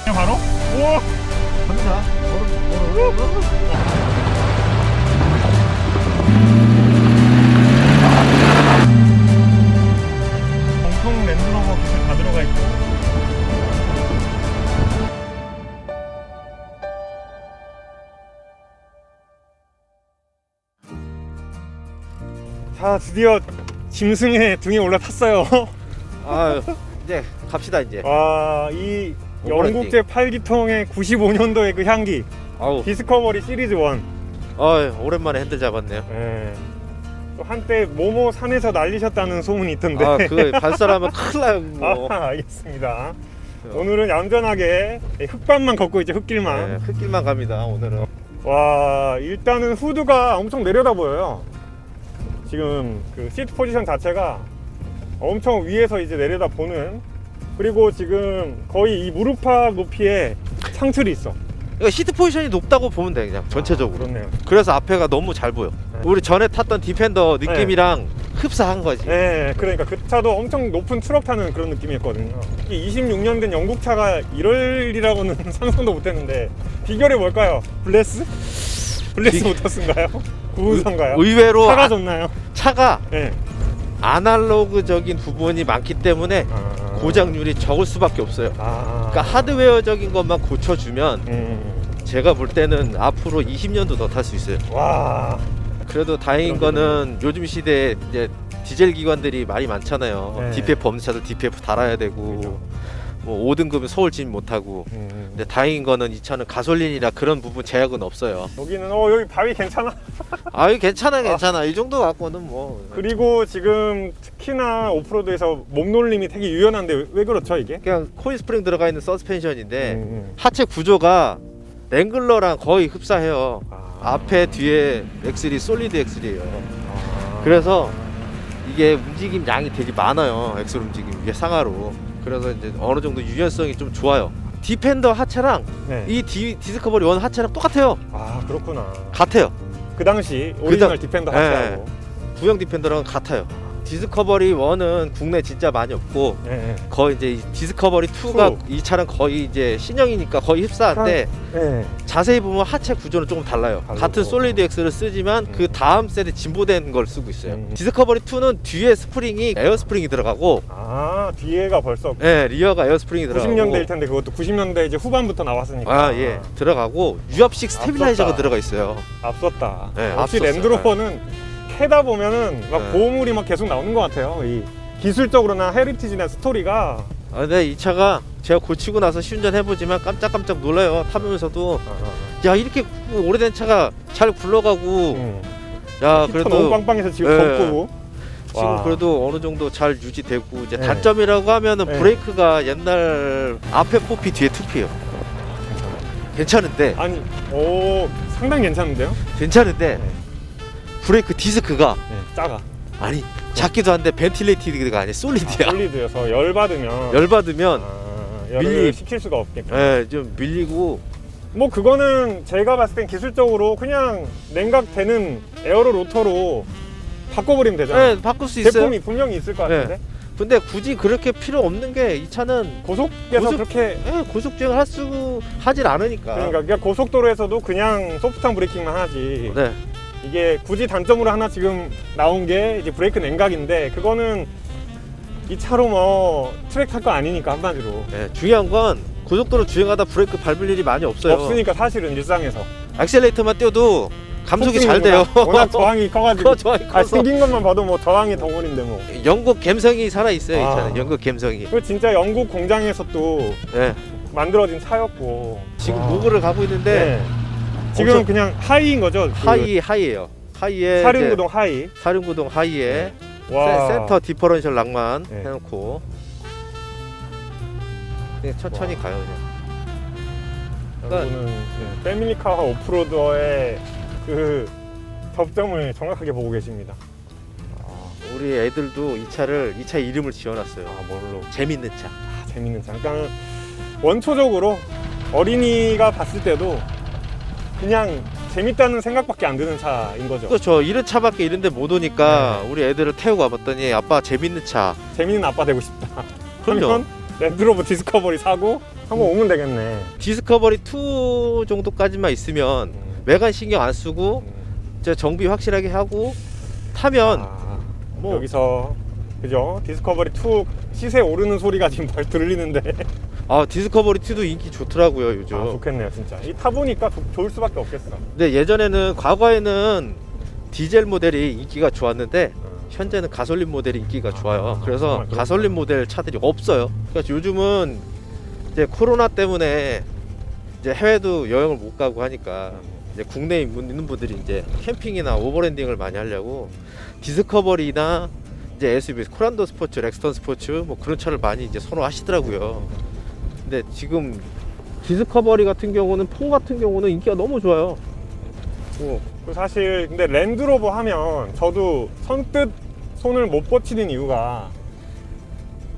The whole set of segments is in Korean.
그냥 바로? 우와! 갑니다. 정통 랜드로버 기술 다 들어가 있고. 자, 드디어 짐승의 등에 올라탔어요. 아, 이제 갑시다 이제. 와, 이 오버랜딩. 영국제 8기통의 95년도의 그 향기. 아우, 디스커버리 시리즈 1. 오랜만에 핸들 잡았네요. 예. 또 한때 모모 산에서 날리셨다는 소문이 있던데. 아, 그 발사하면 큰일 나요. 뭐. 아, 알겠습니다. 오늘은 얌전하게 흙밭만 걷고 이제 흙길만. 네, 흙길만 갑니다. 오늘은. 와, 일단은 후드가 엄청 내려다 보여요. 지금 그 시트 포지션 자체가 엄청 위에서 이제 내려다 보는. 그리고 지금 거의 이 무릎팍 높이에 창틀이 있어. 이거 시트 포지션이 높다고 보면 돼 그냥 전체적으로. 그렇네요. 그래서 앞에가 너무 잘 보여. 네. 우리 전에 탔던 디펜더 느낌이랑 흡사한 거지. 네, 그러니까 그 차도 엄청 높은 트럭 타는 그런 느낌이었거든요. 이 26년 된 영국 차가 이럴 리라고는 상상도 못했는데 비결이 뭘까요? 블레스? 블레스 모터스인가요? 구운선가요? 의외로 차가 좋나요? 차가 네. 아날로그적인 부분이 많기 때문에 고장률이 적을 수밖에 없어요. 그러니까 하드웨어적인 것만 고쳐주면 제가 볼 때는 앞으로 20년도 더 탈 수 있어요. 와. 그래도 다행인 거는 요즘 시대에 이제 디젤 기관들이 말이 많잖아요. 네. DPF 없는 차들 DPF 달아야 되고 그죠. 뭐 5등급은 서울 진입 못하고. 근데 다행인 거는 이 차는 가솔린이라 그런 부분 제약은 없어요. 여기는 여기 바위 괜찮아. 아유 괜찮아. 이 정도 갖고는 뭐. 그리고 지금 특히나 오프로드에서 몸놀림이 되게 유연한데 왜 그렇죠 이게? 그냥 코일 스프링 들어가 있는 서스펜션인데 하체 구조가 랭글러랑 거의 흡사해요. 앞에 뒤에 엑셀이 솔리드 엑셀이에요. 그래서 이게 움직임 양이 되게 많아요. 엑셀 움직임 이게 상하로. 그래서 이제 어느 정도 유연성이 좀 좋아요. 디펜더 하체랑 네. 이 디스커버리 1 하체랑 똑같아요. 아, 그렇구나. 같아요. 그 당시 오리지널 디펜더 하체하고. 구형 디펜더랑 같아요. 디스커버리 1은 국내 진짜 많이 없고 네. 거의 이제 디스커버리 2가 이 차는 거의 이제 신형이니까 거의 흡사한데 네. 자세히 보면 하체 구조는 조금 달라요. 다르고. 같은 솔리드 X를 쓰지만 그 다음 세대 진보된 걸 쓰고 있어요. 디스커버리 2는 뒤에 스프링이 에어 스프링이 들어가고 아, 뒤에가 벌써 리어가 에어 스프링이 들어가고 90년대일 텐데 그것도 90년대 이제 후반부터 나왔으니까. 들어가고 유압식 스테빌라이저가 앞섰다. 들어가 있어요. 앞섰다. 네, 역시 앞섰어요. 랜드로버는 캐다 보면은 막 네. 고물이 막 계속 나오는 것 같아요. 이 기술적으로나 헤리티지나 스토리가. 근데 이 차가 제가 고치고 나서 시운전 해보지만 깜짝깜짝 놀라요. 타면서도 야 이렇게 오래된 차가 잘 굴러가고 야 히터 그래도 너무 빵빵해서 지금 네. 덥고. 지금 와. 그래도 어느 정도 잘 유지되고 이제 네. 단점이라고 하면은 네. 브레이크가 옛날 앞에 4P 뒤에 2P예요. 괜찮은데 아니, 오, 상당히 괜찮은데요? 괜찮은데 네. 브레이크 디스크가 네, 작아. 아니 작기도 한데 벤틸레이티드가 아니라 솔리드야. 솔리드여서 열 받으면 열 받으면 열을 밀리. 식힐 수가 없겠고. 좀 밀리고 뭐 그거는 제가 봤을 땐 기술적으로 그냥 냉각되는 에어로 로터로 바꿔버리면 되잖아요. 바꿀 수 있어요. 제품이 분명히 있을 것 같은데. 근데 굳이 그렇게 필요 없는 게 이 차는 고속에서 그렇게 고속 주행을 하질 않으니까. 그러니까 그냥 고속도로에서도 그냥 소프트한 브레이킹만 하지. 네. 이게 굳이 단점으로 하나 지금 나온 게 이제 브레이크 냉각인데 그거는 이 차로 뭐 트랙 탈 거 아니니까 한마디로. 네, 중요한 건 고속도로 주행하다 브레이크 밟을 일이 많이 없어요. 없으니까 사실은 일상에서 액셀레이터만 떼어도 감속이 잘 돼요. 워낙 저항이 커가지고. 저항이 커서. 생긴 것만 봐도 뭐 저항이 덩어리인데 뭐. 영국 감성이 살아 있어요. 이 아. 차는 영국 감성이. 그 진짜 영국 공장에서 또 네. 만들어진 차였고. 지금 와. 노브를 가고 있는데 네. 지금 엄청- 그냥 하이인 거죠? 하이예요. 하이에 사륜구동 하이. 사륜구동 하이에 와. 센터 디퍼런셜 낭만 네. 해놓고 그냥 천천히 와. 가요 그냥. 여러분은 패밀리카와 오프로더의 그 접점을 정확하게 보고 계십니다. 우리 애들도 이 차 이름을 지어놨어요. 뭘로? 재밌는 차. 재밌는 차. 그러니까 원초적으로 어린이가 봤을 때도 그냥 재밌다는 생각밖에 안 드는 차인 거죠. 그렇죠. 이런 차밖에 이런데 못 오니까 우리 애들을 태우고 와봤더니 아빠 재밌는 차. 재밌는 아빠 되고 싶다. 그럼요. 그러면 랜드로버 디스커버리 사고 한번 오면 되겠네. 디스커버리 2 정도까지만 있으면 외관 신경 안 쓰고 이제 정비 확실하게 하고 타면 아, 뭐 여기서 그죠? 디스커버리 2 시세 오르는 소리가 지금 벌 들리는데. 디스커버리 2도 인기 좋더라고요 요즘. 좋겠네요 진짜. 이 타보니까 좋을 수밖에 없겠어. 근데 예전에는 과거에는 디젤 모델이 인기가 좋았는데 현재는 가솔린 모델이 인기가 좋아요. 그래서 정말 그렇구나. 가솔린 모델 차들이 없어요. 그래서 요즘은 이제 코로나 때문에 이제 해외도 여행을 못 가고 하니까 이제 국내에 있는 분들이 이제 캠핑이나 오버랜딩을 많이 하려고 디스커버리나 이제 SUV 코란도 스포츠, 렉스턴 스포츠 뭐 그런 차를 많이 이제 선호하시더라고요. 근데 지금 디스커버리 같은 경우는 폰 같은 경우는 인기가 너무 좋아요. 사실 근데 랜드로버 하면 저도 선뜻 손을 못 뻗치는 이유가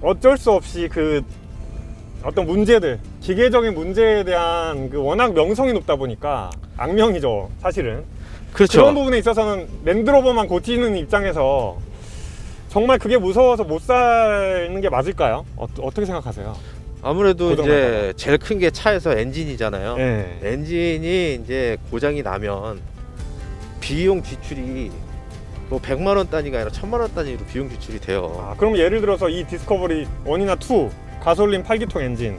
어쩔 수 없이 그 어떤 문제들, 기계적인 문제에 대한 그 워낙 명성이 높다 보니까 악명이죠 사실은. 그렇죠. 그런 부분에 있어서는 랜드로버만 고치는 입장에서 정말 그게 무서워서 못 사는 게 맞을까요? 어떻게 생각하세요? 아무래도 고장 이제 날까봐. 제일 큰 게 차에서 엔진이잖아요. 네. 엔진이 이제 고장이 나면 비용 지출이 뭐 100만 원 단위가 아니라 1000만 원 단위로 비용 지출이 돼요. 그럼 예를 들어서 이 디스커버리 1이나 2 가솔린 8기통 엔진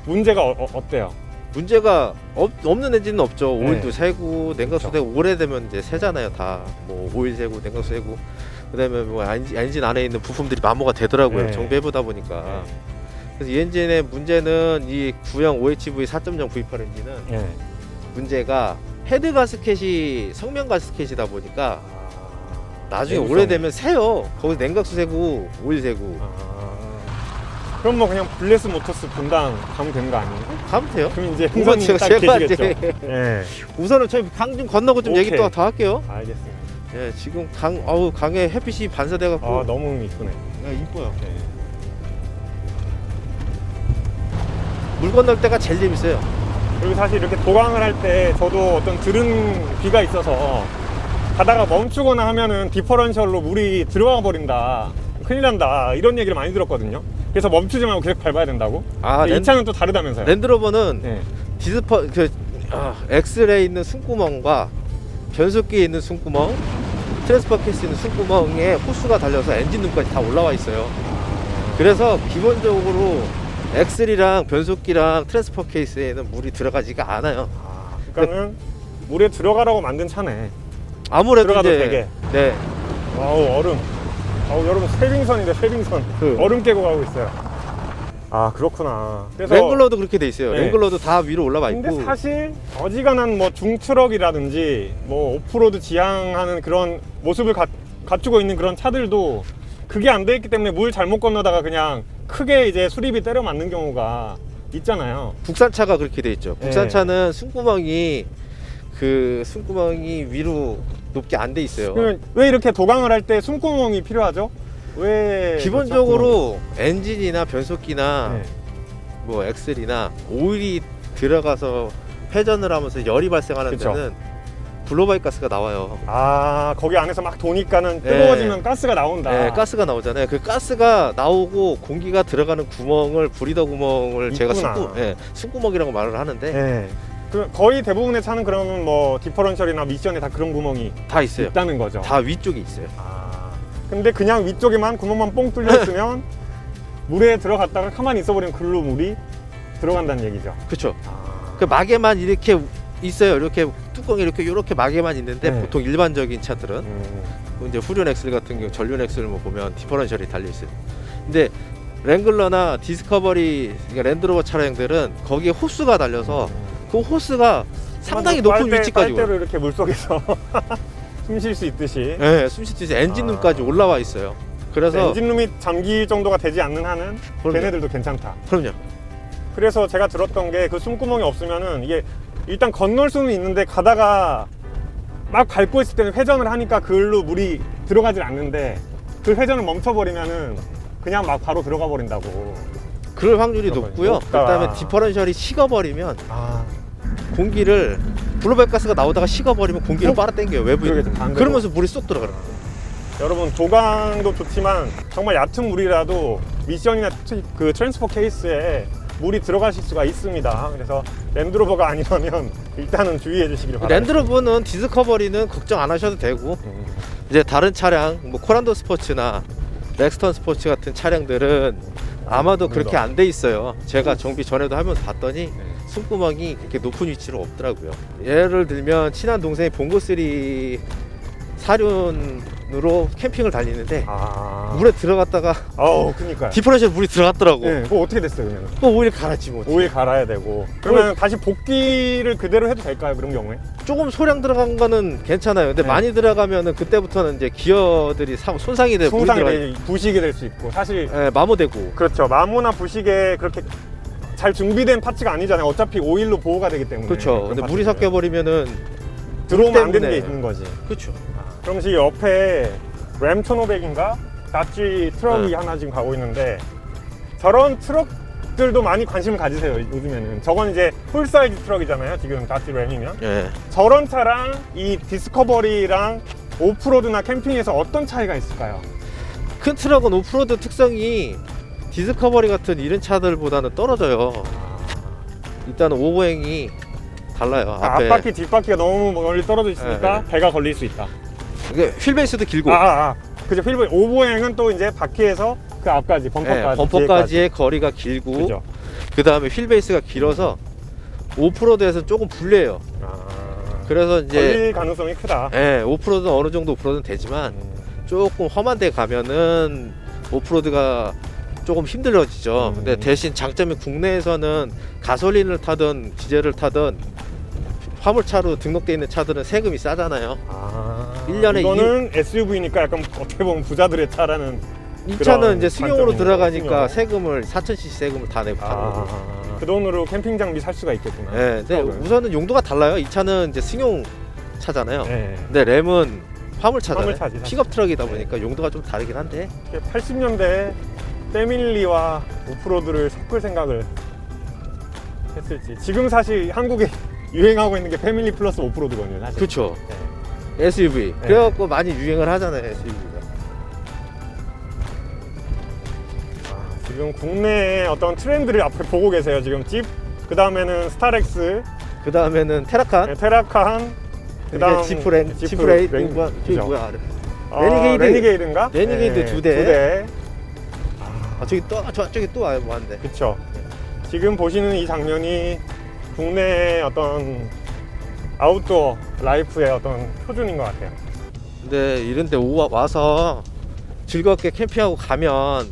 문제가 어때요? 문제가 없는 엔진은 없죠. 네. 오일도 새고 냉각수 그렇죠. 새고 오래되면 이제 새잖아요. 다 뭐 오일 새고 냉각수 새고 그다음에 뭐 엔진 안에 있는 부품들이 마모가 되더라고요. 네. 정비해보다 보니까. 그래서 이 엔진의 문제는 이 구형 OHV 4.0 V8 엔진은 네. 문제가 헤드 가스켓이 성면 가스켓이다 보니까 나중에 내구성이. 오래되면 새요. 거기서 냉각수 새고 오일 새고 그럼 뭐 그냥 블레스 모터스 분당 가면 되는 거 아니에요? 가면 돼요. 그럼 이제 우선 흥선이 딱 제가 계시겠죠? 이제 네. 우선은 저희 강 좀 건너고 좀 얘기 오케이. 또 더 할게요. 알겠습니다. 예, 지금 강에 햇빛이 반사돼 갖고 너무 이쁘네. 이뻐요. 물 건널 때가 제일 재밌어요. 그리고 사실 이렇게 도강을 할 때 저도 어떤 들은 귀가 있어서 가다가 멈추거나 하면은 디퍼런셜로 물이 들어가 버린다, 큰일 난다, 이런 얘기를 많이 들었거든요. 그래서 멈추지 말고 계속 밟아야 된다고. 이 차는 또 다르다면서요? 랜드로버는 네. 엑셀에 있는 숨구멍과 변속기에 있는 숨구멍, 트랜스퍼 케이스에 있는 숨구멍에 호스가 달려서 엔진룸까지 다 올라와 있어요. 그래서 기본적으로 엑셀이랑 변속기랑 트랜스퍼 케이스에는 물이 들어가지가 않아요. 그러니까는 물에 들어가라고 만든 차네. 아무래도 들어가도 이제 되게. 네. 얼음. 여러분 쇠빙선인데 쇠빙선. 얼음 깨고 가고 있어요. 그렇구나. 그래서 랭글러도 그렇게 돼 있어요. 네. 랭글러도 다 위로 올라와 있고. 근데 사실 어지간한 뭐 중트럭이라든지 뭐 오프로드 지향하는 그런 모습을 갖추고 있는 그런 차들도 그게 안 돼 있기 때문에 물 잘못 건너다가 그냥 크게 이제 수리비 때려 맞는 경우가 있잖아요. 국산차가 그렇게 돼 있죠. 네. 국산차는 숨구멍이 위로 높게 안 돼 있어요. 그러면 왜 이렇게 도강을 할 때 숨구멍이 필요하죠? 왜 기본적으로 엔진이나 변속기나 네. 뭐 엑셀이나 오일이 들어가서 회전을 하면서 열이 발생하는 그쵸. 데는 블로바이크 가스가 나와요. 거기 안에서 막 도니까는 뜨거워지면 가스가 나온다. 네, 가스가 나오잖아요. 그 가스가 나오고 공기가 들어가는 구멍을 브리더 구멍을 제가 있구나. 숨구멍이라고 말을 하는데 네. 거의 대부분의 차는 그러면 뭐 디퍼런셜이나 미션에 다 그런 구멍이 다 있어요. 있다는 거죠. 다 위쪽에 있어요. 근데 그냥 위쪽에만 구멍만 뽕 뚫려 있으면 물에 들어갔다가 가만히 있어버리면 글로 물이 들어간다는 얘기죠. 그렇죠. 그 막에만 이렇게 있어요. 이렇게 뚜껑이 이렇게 막에만 있는데 네. 보통 일반적인 차들은 이제 후륜 엑셀 같은 경우 전륜 엑셀 뭐 보면 디퍼런셜이 달려 있어요. 근데 랭글러나 디스커버리 그러니까 랜드로버 차량들은 거기에 호스가 달려서 그 호스가 상당히 높은 위치까지 와요. 빨대로 이렇게 물속에서 숨 쉴 수 있듯이. 네, 숨쉴 수 있어요. 엔진룸까지 올라와 있어요. 그래서 엔진룸이 잠길 정도가 되지 않는 한은 그럼요. 걔네들도 괜찮다. 그럼요. 그래서 제가 들었던 게 그 숨구멍이 없으면은 이게 일단 건널 수는 있는데 가다가 막 밟고 있을 때는 회전을 하니까 그걸로 물이 들어가질 않는데 그 회전을 멈춰버리면은 그냥 막 바로 들어가 버린다고. 그럴 확률이 높고요. 높다. 그다음에 디퍼런셜이 식어버리면 공기를 블로바이크 가스가 나오다가 식어버리면 공기를 빨아당겨요. 외부에. 그러겠죠, 반대로. 그러면서 물이 쏙 들어가요. 여러분 도강도 좋지만 정말 얕은 물이라도 미션이나 그 트랜스퍼 케이스에 물이 들어가실 수가 있습니다. 그래서 랜드로버가 아니라면 일단은 주의해 주시길 바랍니다. 랜드로버는 디스커버리는 걱정 안 하셔도 되고 이제 다른 차량 뭐 코란도 스포츠나 렉스턴 스포츠 같은 차량들은 아마도 그렇게 안 돼 있어요. 제가 정비 전에도 하면서 봤더니 숨구멍이 그렇게 높은 위치로 없더라고요. 예를 들면 친한 동생이 봉고3 사륜으로 캠핑을 달리는데 물에 들어갔다가 그니까요. 디퍼런셜 물이 들어갔더라고. 네, 그거 어떻게 됐어요, 그냥? 또 오일 갈았지 뭐. 오일 갈아야 되고. 그러면 다시 복귀를 그대로 해도 될까요, 그런 경우에? 조금 소량 들어간 거는 괜찮아요. 근데 네. 많이 들어가면은 그때부터는 이제 기어들이 손상이 돼, 물이 들어가, 부식이 될 수 있고. 사실 예, 마모되고. 그렇죠. 마모나 부식에 그렇게 잘 준비된 파츠가 아니잖아요. 어차피 오일로 보호가 되기 때문에. 그렇죠. 근데 물이 섞여 버리면은 들어오면 안 되는 때문에. 게 있는 거지. 그렇죠. 그럼 지금 옆에 램 1500인가 다치 트럭이 네. 하나 지금 가고 있는데 저런 트럭들도 많이 관심을 가지세요, 요즘에는. 저건 이제 풀사이즈 트럭이잖아요, 지금 다치 램이면. 예. 저런 차랑 이 디스커버리랑 오프로드나 캠핑에서 어떤 차이가 있을까요? 큰 트럭은 오프로드 특성이 디스커버리 같은 이런 차들보다는 떨어져요. 일단은 오버행이 달라요. 앞에 앞바퀴 뒷바퀴가 너무 멀리 떨어져 있으니까 네. 배가 걸릴 수 있다. 이게 휠베이스도 길고 그죠. 필드 오버행은 또 이제 바퀴에서 그 앞까지 범퍼까지, 예, 범퍼까지의 거리가 길고 그죠. 그 다음에 휠베이스가 길어서 오프로드에서 조금 불리해요. 그래서 이제 걸릴 가능성이 크다. 예, 오프로드는 어느 정도 오프로드는 되지만 조금 험한 데 가면은 오프로드가 조금 힘들어지죠. 근데 대신 장점이 국내에서는 가솔린을 타든 디젤을 타든 화물차로 등록돼 있는 차들은 세금이 싸잖아요. 1년에 이거는 SUV니까 약간 어떻게 보면 부자들의 차라는 이 그런 차는 이제 승용으로 관점이네요. 들어가니까 승용으로. 세금을 4000cc 세금을 다 내고 타는 거고. 그 돈으로 캠핑 장비 살 수가 있겠구나. 네, 근데 우선은 용도가 달라요. 이 차는 이제 승용 차잖아요. 네. 근데 램은 화물차잖아요. 화물차지, 사실. 픽업 트럭이다 보니까 용도가 좀 다르긴 한데 80년대 패밀리와 오프로드를 섞을 생각을 했을지. 지금 사실 한국에 유행하고 있는 게 패밀리 플러스 오프로드거든요, 사실. 그렇죠. SUV. 네. 그래갖고 많이 유행을 하잖아요, SUV가. 지금 국내의 어떤 트렌드를 앞에 보고 계세요. 지금 집, 그 다음에는 스타렉스, 그 다음에는 테라칸, 테라칸, 그 다음 지프레이, 뭐야? 레니게이드인가? 레니게이드 두 대. 두 대. 아, 저쪽에 또 왔네. 그쵸. 지금 보시는 이 장면이 국내의 어떤 아웃도어 라이프의 어떤 표준인 것 같아요. 근데 이런데 와서 즐겁게 캠핑하고 가면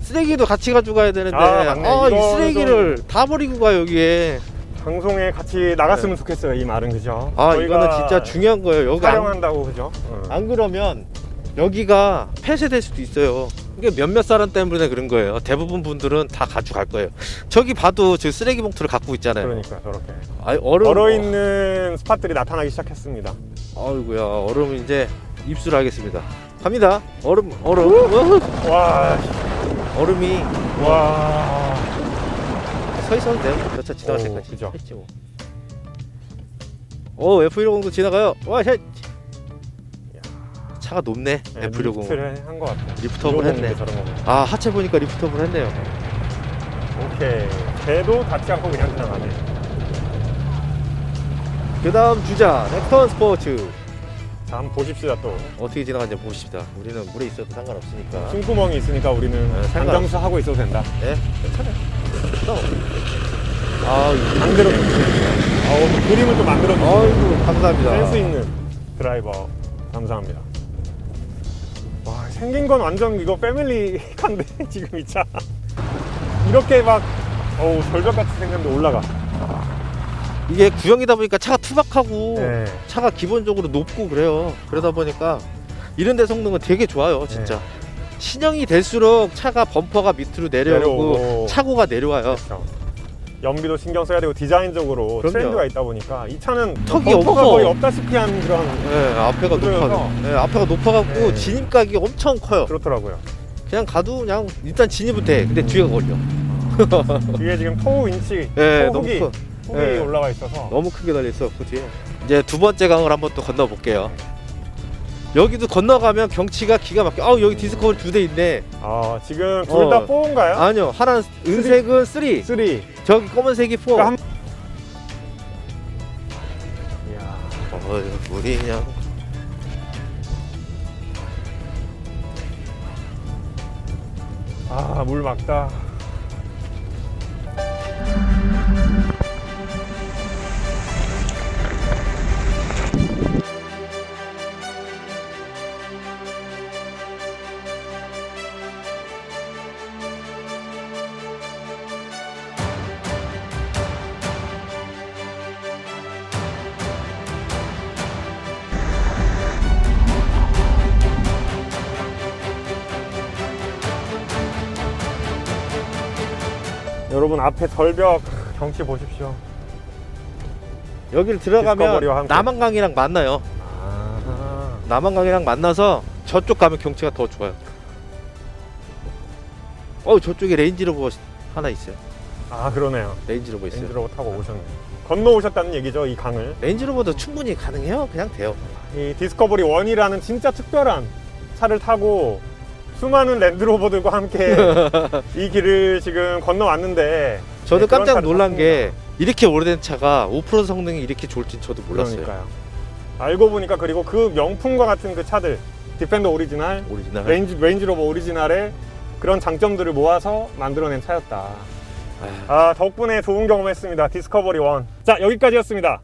쓰레기도 같이 가지고 가야 되는데 맞네. 이 이거는 쓰레기를 다 버리고 가 여기에. 방송에 같이 나갔으면 좋겠어요, 이 말은. 그죠? 이거는 진짜 중요한 거예요. 여기 촬영한다고. 그죠? 안 그러면 여기가 폐쇄될 수도 있어요. 이게 몇몇 사람 때문에 그런 거예요. 대부분 분들은 다 가져갈 거예요. 저기 봐도 저 쓰레기 봉투를 갖고 있잖아요. 그러니까 저렇게 얼어 있는 스팟들이 나타나기 시작했습니다. 아이고야, 얼음 이제 입술하겠습니다. 갑니다. 얼음. 와, 얼음이 와. 서 있어도 돼요. 저 차 지나갈 때까지. 그죠. 했지 뭐. F150도 지나가요. 와, 쉣. 차가 높네. F150. 리프트를 한 것 같아요. 리프트업을 했네. 저런 거. 하체 보니까 리프트업을 했네요. 오케이. 배도 닿지 않고 그냥 지나가네. 그 다음 주자 렉턴 스포츠. 자, 한번 보십시다. 또 어떻게 지나가는지 보십시다. 우리는 물에 있어도 상관없으니까. 숨구멍이 있으니까 우리는 상관없어. 안정수 하고 있어도 된다. 네, 괜찮아요. 만들어 그림을 또 만들어 주시고 아이고, 감사합니다. 센스 있는 드라이버 감사합니다. 와, 생긴 건 완전 이거 패밀리카인데 지금 이 차 이렇게 막 절벽같이 생겼는데 올라가. 이게 구형이다 보니까 차가 투박하고 네. 차가 기본적으로 높고 그래요. 그러다 보니까 이런 데 성능은 되게 좋아요, 진짜. 네. 신형이 될수록 차가 범퍼가 밑으로 내려오고 차고가 내려와요. 그렇죠. 연비도 신경 써야 되고 디자인적으로 그럼요. 트렌드가 있다 보니까 이 차는 턱이 범퍼가 없어. 거의 없다시피 한 그런. 네, 앞에가 그래서- 높아. 네, 앞에가 높아갖고 네. 진입각이 엄청 커요. 그렇더라고요. 그냥 가도 그냥 일단 진입은 돼. 근데 뒤가 걸려. 뒤에 지금 토우 인치, 네, 토우 너무 훅이 커. 네. 올라가 있어서 너무 크게 달려있어 그 뒤에. 이제 두 번째 강을 한번 또 건너볼게요. 여기도 건너가면 경치가 기가 막혀. 여기 디스커버리 2대 있네. 지금 둘 다 4인가요? 아니요, 하나는 은색은 3. 3. 저기 검은색이 4. 그러니까 이야. 물이 그냥. 물 막다. 여러분 앞에 절벽 경치 보십시오. 여기를 디스커버리와 들어가면 함께. 남한강이랑 만나요. 남한강이랑 만나서 저쪽 가면 경치가 더 좋아요. 저쪽에 레인지로버 하나 있어요. 그러네요. 레인지로버 있어요. 레인지로버 타고 오셨네요. 건너오셨다는 얘기죠, 이 강을. 레인지로버도 충분히 가능해요. 그냥 돼요. 이 디스커버리 1이라는 진짜 특별한 차를 타고 수많은 랜드로버들과 함께 이 길을 지금 건너왔는데 저도 그런 깜짝 차를 놀란 게 탔습니다. 이렇게 오래된 차가 오프로드 성능이 이렇게 좋을진 저도 몰랐어요. 그러니까요. 알고 보니까 그리고 그 명품과 같은 그 차들, 디펜더 오리지널, 오리지널. 레인지로버 오리지널의 그런 장점들을 모아서 만들어낸 차였다. 덕분에 좋은 경험했습니다. 디스커버리 1. 자, 여기까지였습니다.